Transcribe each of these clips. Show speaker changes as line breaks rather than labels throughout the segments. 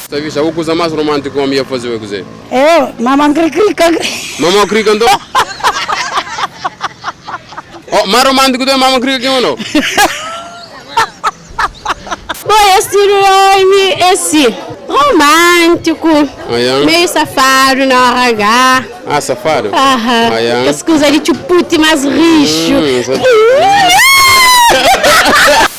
Tá vendo? A coisa mais romântica que eu ia fazer é cozer.
Mamãe crica.
Mamãe crica então? Oh, mais romântico do que mamãe crica que eu não?
Bom, esse nome, esse romântico, meio safado na RH.
Ah, safado?
Aham. Escusa de chuputi mais richo.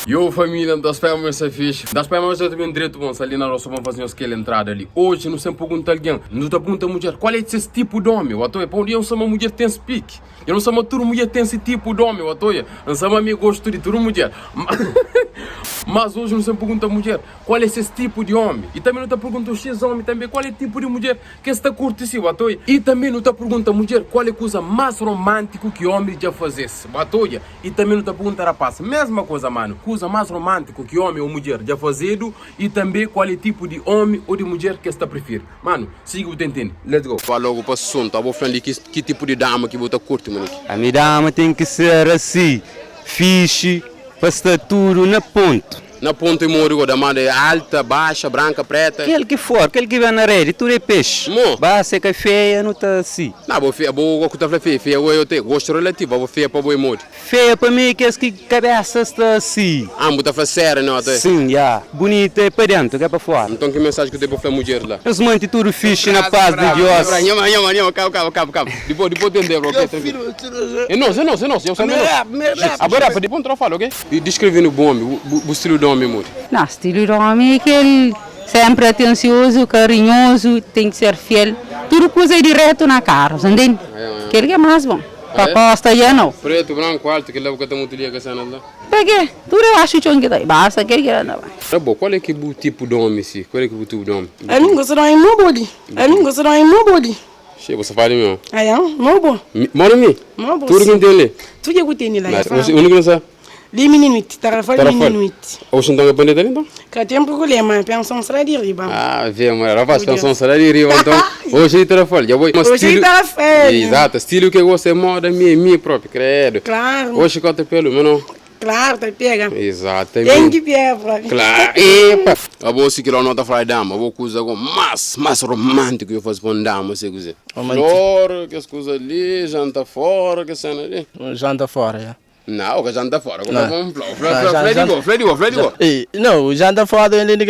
Eu, família, das pernas é fixe. Das pernas eu também direito, vamos ali na nossa, vamos fazer aquela entrada ali. Hoje, não sei perguntar alguém, não está perguntando a mulher, qual é esse tipo de homem? Eu estou, para onde eu sou uma mulher tem speak. Eu não sou uma toda mulher tem esse tipo de homem, eu estou, não sou uma amiga gosto de toda mulher. Mas hoje não sei perguntar a mulher, qual é esse tipo de homem? E também não está perguntando X homem também, qual é o tipo de mulher que está curtindo, eu estou. E também não está perguntando a mulher, qual é a coisa mais romântica que o homem já fazesse, eu estou. E também não está perguntando a passa, mesma coisa, mano, coisa mais romântica que homem ou mulher já fazido e também qual é o tipo de homem ou de mulher que está prefere. Mano, siga o tentando. Let's go. Fala logo para o som, tá bom, falando que tipo de dama que você curte, mano?
A minha dama tem que ser assim, fixe, para estar tudo na ponta.
Na ponta e moro, da mão é alta, baixa, branca, preta.
Aquele que for, aquele que vem na rede, tudo é peixe. Basta que é feia, não está assim.
Não, vou feia, vou contar feia, feia eu tenho, gosto relativo, vou feia para boi moro.
Feia para mim que esse que cabeça está assim.
Ah, muita faz sério, não até?
Sim, já. Bonita é para dentro, que é para fora.
Então que mensagem que eu tenho para a mulher lá?
Eles mantêm tudo fixe na paz de Deus.
Calma. Depois entender, ok? Tranquilo. É nosso, eu sou meu. Agora, depois não falo, ok? E descrevendo o bom homem, o estilo do homem, amor.
Não, estilo de homem é que ele sempre atencioso, carinhoso, tem que ser fiel. Tudo coisa direto na cara, entende? Aquele que é mais bom. Para costa já não.
Preto, branco, alto, que leva que muito liga essa nada.
Por quê? Tudo eu acho que daí. Basta aquele que anda bem.
Tá bom, qual é que o tipo de homem, sim? Qual é que o tipo de homem?
Eu não gosto de homem, meu body.
Che, você fala meu.
Meu body.
Mora em mim?
Meu body.
Tudo que entende?
Tudo que entende lá.
O único não sabe?
Minutos, minutos.
Hoje não está aprendendo então?
Que tempo que eu lembro, mas pensão será de riba.
Ah, vê, mas rapaz, pensão será de riba, então. Hoje ele está fora.
Hoje ele está fora.
Exato, estilo que você moda, minha própria, credo.
Claro.
Hoje corta pelo, mas não.
Claro, tá pega.
Exatamente.
Tem que pegar.
Claro. Epa. Eu vou seguir lá nota falar dama, eu vou coisa mais romântico que eu faço para dama, você quiser. Flor, que as coisas ali, janta fora, que cena ali.
Janta fora, já.
Não, que janta fora.
Não, janta fora ele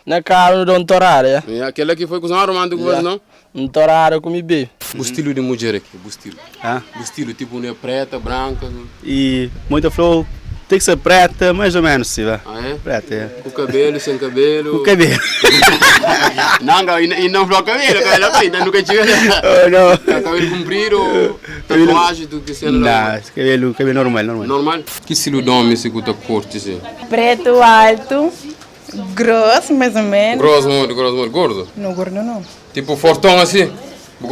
na cara do doutorado, já.
Aquela que foi com os românticos, não?
Doutorado com bebê.
O estilo de mulher aqui, o estilo. O estilo tipo né, preta, branca.
E muita flor. Tem que ser preta, mais ou menos, sim, vai.
Ah, é?
Preta, é.
Com cabelo, sem cabelo.
Com cabelo.
Não, e não falou cabelo, ainda nunca tive.
Não.
Cabelo comprido, tatuagem, tudo que seja normal.
Não, cabelo normal.
Normal? Que estilo de homem se curta corte, sim?
Preto, alto, grosso, mais ou menos.
Grosso, muito, gordo?
Não, gordo não.
Tipo fortão assim?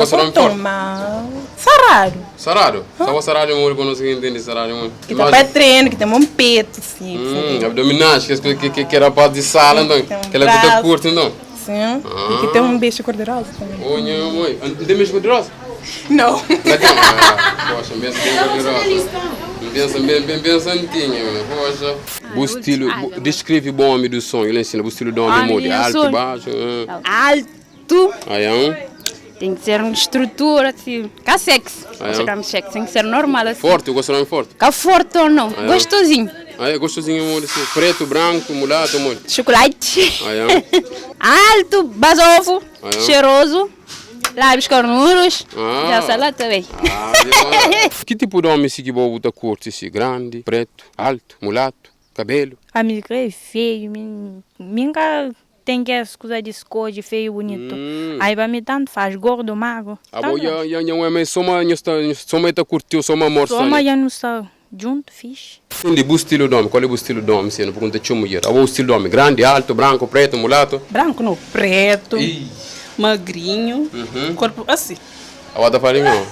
Fortão, mas sarado.
Sarado? Estava sarado muito, quando você entende sarado muito.
Que tá para treino, que tem um peito, assim.
Abdominais, que era parte de sala, então. Que ela curta curto, então.
Sim. E que tem um beijo cor-de-rosa também.
Olha, mãe. Tem beijo cor-de-rosa?
Não.
Poxa, pensa bem cor-de-rosa. Bem santinho, poxa. O estilo, descreve o bom homem do sonho, ele ensina o estilo do homem muda. Alto, baixo.
Alto.
Aí,
Tem que ser uma estrutura, assim, cá sexy. Chegamos sexy, tem que ser normal, assim.
Forte, eu gosto de homem forte.
Cá forte ou não, gostosinho.
Aí, gostosinho, amor, assim. Preto, branco, mulato, amor.
Chocolate.
Aí,
alto, basofo, cheiroso, lábios carnudos. Já sei lá também.
Que tipo de homem se que boa curte, assim? Grande, preto, alto, mulato, cabelo?
Amigo, é feio, minha tem que as coisas de escolha, feio, bonito. Aí vai me tanto faz, gordo, magro.
Mas soma está curtiu, soma amor.
Soma já não está junto, fixe.
Entendi, o estilo do homem, qual é o estilo do homem? Não pergunta de mulher. O estilo do homem, grande, alto, branco, preto, mulato?
Branco não, preto, magrinho, corpo assim.
A outra fala não.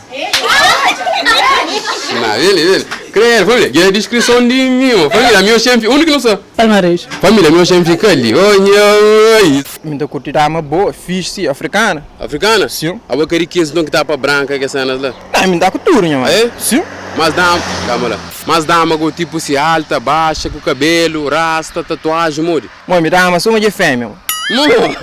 Não, ele. Creio, família, a descrição de mim, família, meu chefe, único que não sabe.
Palmarés.
Família, meu chefe fica ali, oi.
Me dá curtida uma boa, fixe, africana.
Africana?
Sim.
A boca que não que tá para branca, que essa lá.
Não, me dá cultura, minha mãe.
É?
Sim.
Mas dá, calma lá. Mas dá uma tipo se alta, baixa, com cabelo, rasta, tatuagem, mude.
Mãe, me dá uma soma de fêmea.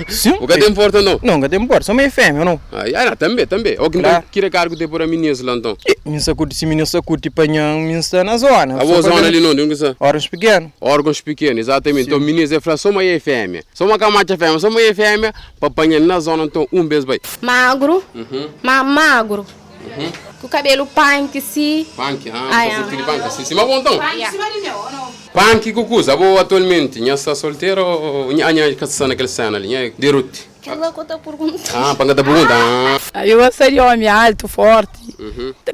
Sim.
O que te importa não?
Não, que te importa, só meio fêmea, não?
Ah, também. O que
Claro.
então, que cargo te por a meninas lá então?
Minha sacude, se minha sacude, panhang, minha está na zona.
A voz zona ali não, não que
Horas pequeno.
órgãos pequenos, exatamente. Então, meninas é falar só uma fêmea. Só uma camada fêmea, só uma fêmea, para apanhar na zona, então, beijo bem.
Magro, magro. Com o cabelo punk, sim.
Punk,
Ai,
para curtir punk, sim, mas bom então.
Yeah.
Punk, cucuza, boa atualmente, nha está solteiro ou nha caçando aquele cena ali, nha de route.
Aquela que eu tô perguntando.
Ah, panga da pergunta.
Eu gostaria de homem alto, forte.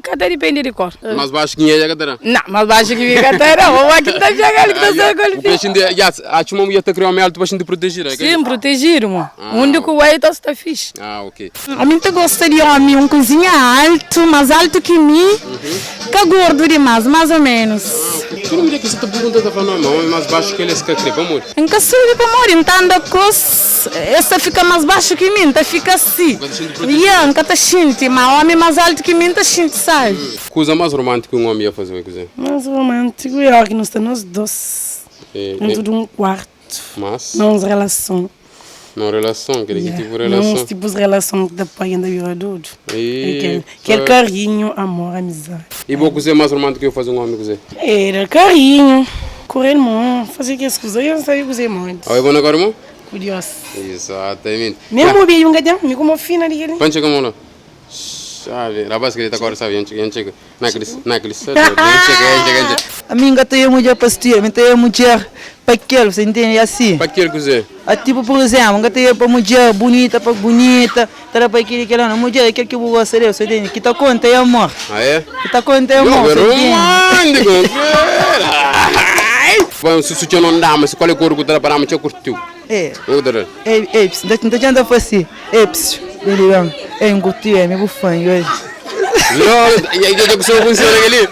Cada depende de cor.
Mas baixo que é, cadê?
Não, mas baixo que fica até não. Vamos aqui tá chegando que tá sendo
O
golpe.
peixe de, a chuma mulher tá criando alto para te proteger, é?
Sim, protegido, mano. Onde que o White está fixe.
Ah, ok.
A mim gostaria de homem, um cozinha alto, mais alto que mim, que gordo demais, mais ou menos.
Tu não me que você tá perguntando para não, mas baixo que ele é que cria, vamos.
Em que sou para morir, então da coisa, essa fica mais baixo que mim, tá fica assim. E nunca tá xinte, mas homem mais alto que mim tá xinte, sabe?
Coisa mais romântica que um homem ia fazer, coisa.
Mas romântico é que nós estamos dois. Dentro de um quarto.
Mas,
Não uma relação.
não relação, que tipo de
Não
relação.
uns tipos de relação que depois ainda vira tudo.
E
Aquele carinho, amor, amizade.
e vou cozer mais romântico que eu fazer um homem cozer.
Era carinho, correr mão, fazer que as coisas, eu não sabia cozer muito.
Ah, é bom agora, irmão?
Curioso.
Exatamente.
Mesmo o beijo, me como fina ali.
Pancha como não? Sabe, a base que ele tá agora, sabe, chega. Naquele, chega.
A mim gata é mulher pastia, me tem mulher para aquele, você entende assim?
Para que cozer?
A tipo, por exemplo, gata é para mulher bonita, para bonita, para aquele que não, mulher aquele que eu gosto de, você entende? Que tá conta é amor.
Ah, é?
Que tá conta é amor,
Eu
você entende?
romântico. Bom, se você não dá, mas qual é o cor que tá para me te curtiu? Outra.
Não te anda assim, ele é um curtir, é meu fã,
Não, e aí eu que sou funciona ali.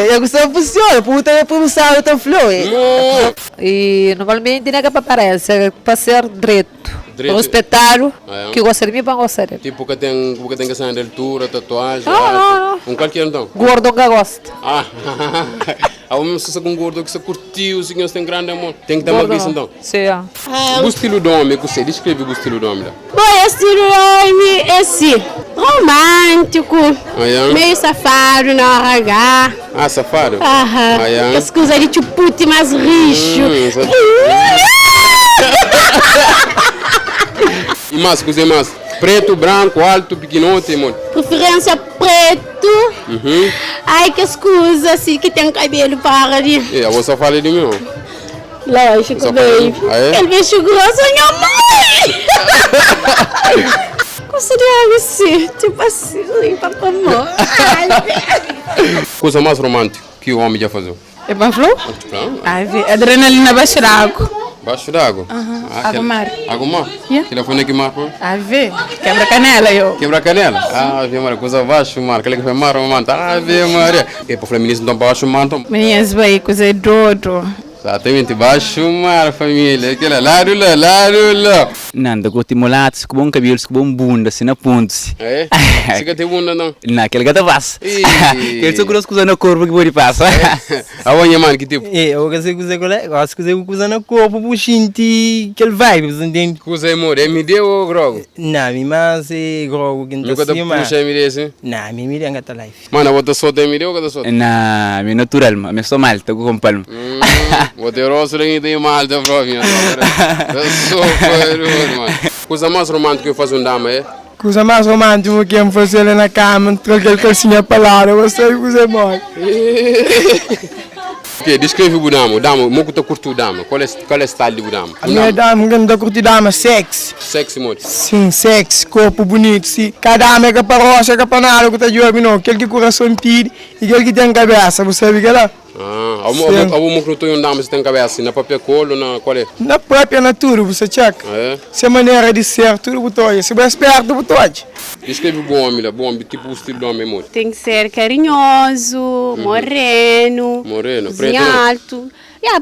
eu gostava funciona, puta é por usar o flor.
E normalmente não é que aparece, para ser direito.
Direito.
O espetáculo
Ah, é?
que gostaria de mim, vai gostar.
Tipo que tem questão de altura, tatuagem.
Não.
Um qualquer então.
Gordo que gosta.
Ah, a uma pessoa com gordo que você curtiu, o senhor tem grande amor. Tem que ter uma vista então.
Sim.
O estilo do homem, que você descreve o estilo do homem lá.
Bom, estilo homem é assim, romântico,
Ah, é?
meio safado na RH.
Ah, safado?
Aham.
Ah, é?
As coisas de chuputi mais rixo.
E mais, coisa mais? Preto, branco, alto, pequenote, mano.
Preferência preto. Ai, que escusa, assim, que tem cabelo para ali.
E a você fala de mim, ó.
Lógico,
Só
baby.
para- Ah, é?
Ele beijo grosso, minha mãe. Gostaria assim, tipo assim, papamó.
Coisa mais romântica que o homem já fazia.
É para flor?
Claro.
Adrenalina baixo d'água.
Baixo d'água?
Água mar.
Água mar?
Yeah.
Que foi que mar, pô?
Quebra canela eu.
Quebra a canela? Ah, Ave Maria, coisa baixo, mar. Aquele que foi mar, mano. Ave Maria. E para feminista, então baixo mar, então.
Meninas vai coisa dodo.
Exatamente, baixo mar, família. Aquela, lá.
Nanda, curti mulato, com bom cabelo, com bom bunda, assim na ponte.
É? Você que tem bunda, não?
Naquele gata passa.
Ih.
Aquele só grosso usando o corpo que pode passar.
Aonde, mano, que tipo?
Eu gosto de colega, gosto de usar no corpo, puxinti, aquele vibe, você entende?
Coisa amor, MD ou Grogo?
Não, mas é grogo que não
Nunca
está
te
acima.
puxa MD, assim?
Não, me anga tá life.
Mano, você só tem MD ou você só?
Na, minha natural, mas eu sou mal, estou com palma.
Você é rosto, nem tem mal, tá bro, minha. Eu sou ferro, mano. Coisa mais romântica que eu faço dama, é?
Coisa mais romântica que eu fazer ali na cama, trocar calcinha para lá, você coisa boa.
Ok, descreve o dama. Dama, como tu curte o dama? Qual é o style do dama?
A minha dama, que não está curtindo dama, sexy.
Sexy, mano.
Sim, sexy, corpo bonito, sim. Cada dama é que para rocha, que para nada, que está de olho, não. Aquele que coração tira e aquele que tem cabeça, você sabe que é lá?
Ah, algum que tu dama, você tem cabeça na papel colo, na qual é?
Na própria natura, você checa.
É?
Se a maneira de ser, tudo botou. Se você esperto, botou.
Descreve o bom homem lá, bom homem, tipo o estilo do homem, mano.
Tem que ser carinhoso, moreno,
Moreno,
cozinha
preto, não?
alto.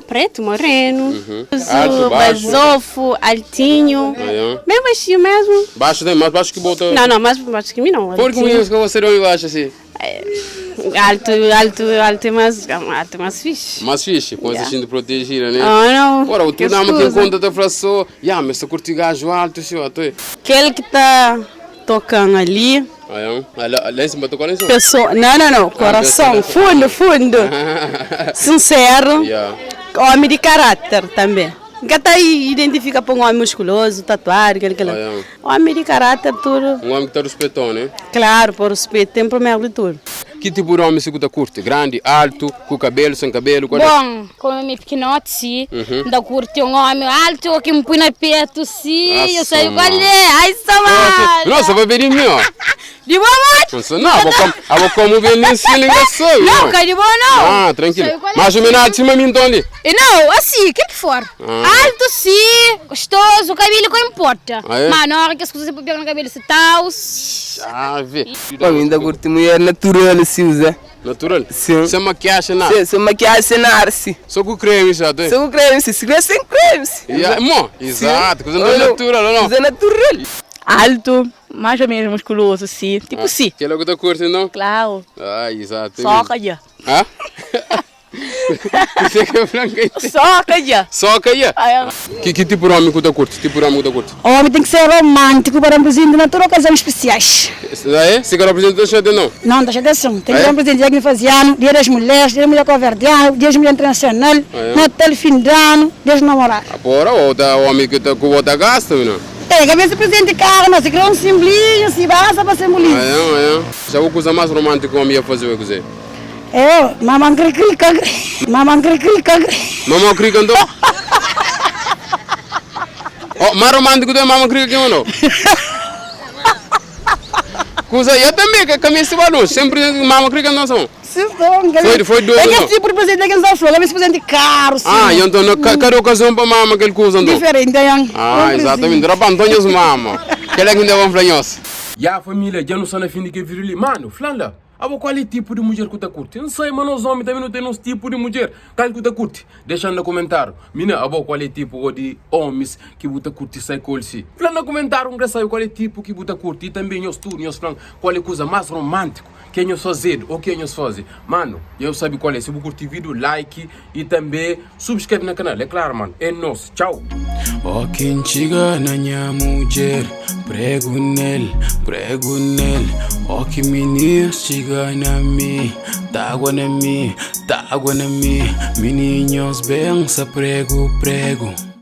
Preto, moreno.
Alto, baixo.
Basofo, altinho.
É.
Bem baixinho mesmo.
Baixo, né? Mais baixo que bota.
Não, mais baixo que mim não.
Por que
altinho.
você não acha assim?
Alto é mais fixe.
Mais fixe, com essa gente protegida, né?
Não.
Ora, tu não me conta da frase, mas se curti gajo alto, senhor, tu é.
Aquele que tá tocando ali.
Lá em cima, tocou lá em cima?
Pessoa, não. Coração, fundo. Sincero. Homem de caráter também. Que tá aí, identifica para um homem musculoso, tatuado, aquele. Homem de caráter, tudo.
Um homem que tá respeitando, né?
Claro, por respeito, tem primeiro de tudo.
Que tipo de homem se curte? Grande, alto, com cabelo, sem cabelo?
Bom, como é pequenote, sim. Da curte um homem alto, que me põe na peito, sim. Eu sei qual é. Ai, Samara.
Nossa, vai ver em mim, ó.
De boa,
Não, vou como ver nem se ligação.
Não, cai de boa, não.
Ah, tranquilo. Mas o menino de cima me entende?
Não, assim, o que for. Alto, sim. Gostoso, o cabelo que importa. Mas na hora que as coisas se pegam no cabelo, se tal.
Chave.
Ainda curto mulher natural, assim, usa.
Natural?
Sim.
Sem maquiagem, nada?
Sim, sem maquiagem, sem nada, sim.
Só com creme, já tem?
Só com creme, sim. Se sem creme, sim.
Exato, coisa natural, não?
Coisa natural.
Alto, mais ou menos musculoso, sim. Tipo sim.
Que é logo da curte, não?
Claro.
Ah, exato.
Soca já.
Hã? Você que é branca?
Soca já.
Soca já? Que tipo de homem que curte?
O homem tem que ser romântico para um presente natural, ocasiões especiais.
Você quer apresentar o não?
Não, deixa atenção. Tem que ser um presente de faziano, dia das mulheres, dia da mulher coverdiana, dia da mulher internacional, Natal, fim de ano, dia dos namorados.
Agora, o homem que está com o outro gasta, não?
É, que esse presente de carro, mas se criar um simbolinho, se basta para simbolismo.
Já vou coisa mais romântica que o homem ia fazer, eu quiser.
Mamãe crica.
Mamãe crica, então? Mais romântico do que mamãe crica, que não? Coisa, eu também, que caminho se balão, sempre mamãe crica, não são? Foi dois,
não? É que tipo de presente que não falou, esse presente caro, sim.
Então, cada ocasião para mamãe que ele usa, então?
Diferente,
exatamente, era para Antônio mamãe. Que ele ainda é um flanhoso. E a família já não sabe fim de que virili. Mano, Flanda, qual é o tipo de mulher que tu curte? Não sei, mas os homens também não tem um tipo de mulher. Qual que tu curte? Deixa no comentário. Mina, qual é o tipo de homens que tu curte sai colsi? Flanda no comentário, qual é o tipo que tu curte. E também os turnos, qual é a coisa mais romântica que nós fazemos ou que nós fazemos. Mano, eu sabe qual é. Se você curtir o vídeo, like e também subscreve no canal. É claro, mano. É nosso. Tchau.
O quem chega na minha mulher, prego nele. O que menino chega na mim, tá água na mim. Meninos bem, prego.